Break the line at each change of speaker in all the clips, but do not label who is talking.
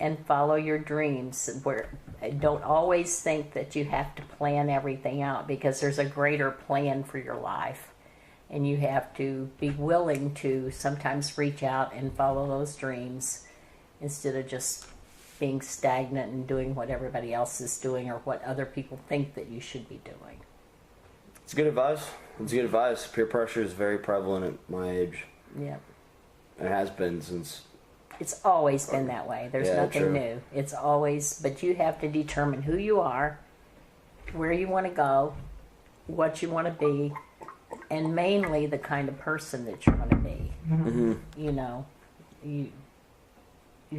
and follow your dreams. Don't always think that you have to plan everything out, because there's a greater plan for your life. And you have to be willing to sometimes reach out and follow those dreams instead of just being stagnant and doing what everybody else is doing or what other people think that you should be doing.
It's good advice. It's good advice. Peer pressure is very prevalent at my age.
Yeah.
It has been since...
It's always been that way. There's nothing new. It's always... But you have to determine who you are, where you want to go, what you want to be, and mainly the kind of person that you're going to be.
Mm-hmm.
You know, you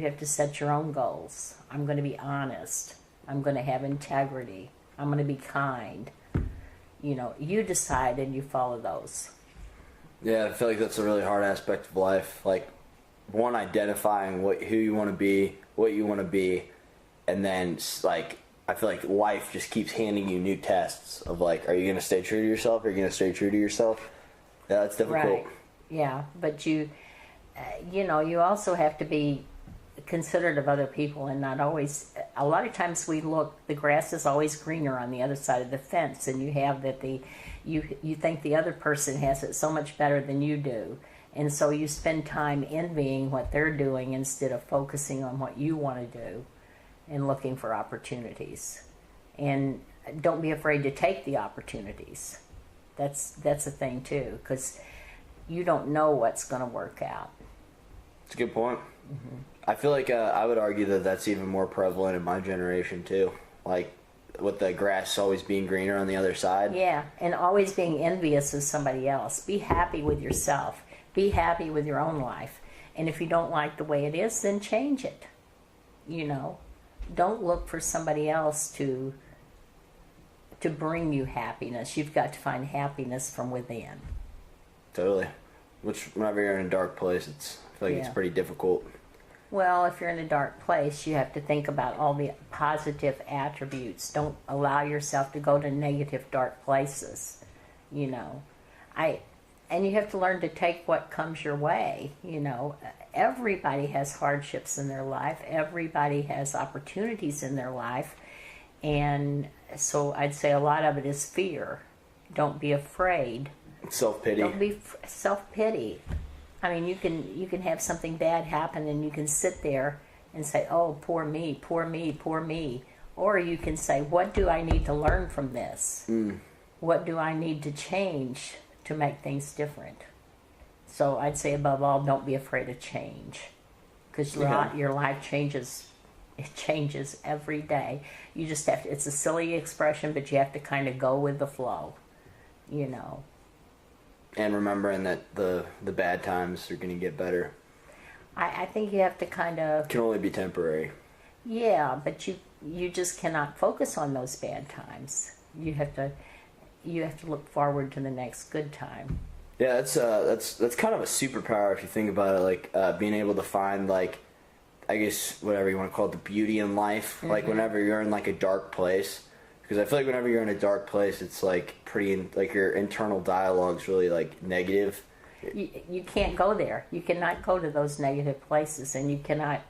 have to set your own goals. I'm going to be honest. I'm going to have integrity. I'm going to be kind. You know, you decide and you follow those.
Yeah, I feel like that's a really hard aspect of life. Like, one, identifying who you want to be, what you want to be, and then, like, I feel like life just keeps handing you new tests of, like, are you going to stay true to yourself? Are you going to stay true to yourself? Yeah, that's difficult.
Right. Yeah, but you know, you also have to be considerate of other people and not always... A lot of times we look, the grass is always greener on the other side of the fence, and you have that you think the other person has it so much better than you do. And so you spend time envying what they're doing instead of focusing on what you want to do and looking for opportunities. And don't be afraid to take the opportunities. That's a thing too, because you don't know what's going to work out.
It's a good point.
Mm-hmm.
I feel like I would argue that that's even more prevalent in my generation too. Like, with the grass always being greener on the other side.
Yeah, and always being envious of somebody else. Be happy with yourself. Be happy with your own life. And if you don't like the way it is, then change it. You know, don't look for somebody else to bring you happiness. You've got to find happiness from within.
Totally. Which, whenever you're in a dark place, I feel like it's pretty difficult.
Well, if you're in a dark place, you have to think about all the positive attributes. Don't allow yourself to go to negative, dark places, you know. And you have to learn to take what comes your way, you know. Everybody has hardships in their life. Everybody has opportunities in their life. And so I'd say a lot of it is fear. Don't be afraid.
Self-pity.
Don't be self-pity. I mean, you can have something bad happen and you can sit there and say, oh, poor me, poor me, poor me. Or you can say, what do I need to learn from this? What do I need to change to make things different? So I'd say above all, don't be afraid of change. Because your life changes. It changes every day. You just have to, it's a silly expression, but you have to kind of go with the flow, you know.
And remembering that the bad times are going to get better.
I think you have to kind of...
Can only be temporary.
Yeah, but you just cannot focus on those bad times. You have to look forward to the next good time.
Yeah, that's kind of a superpower if you think about it. Like being able to find, like, I guess whatever you want to call it, the beauty in life. Mm-hmm. Like whenever you're in like a dark place. Because I feel like whenever you're in a dark place, it's like like your internal dialogue's really like negative.
You can't go there. You cannot go to those negative places, and you cannot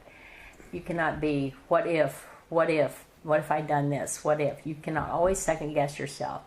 be what if I'd done this, what if. You cannot always second guess yourself.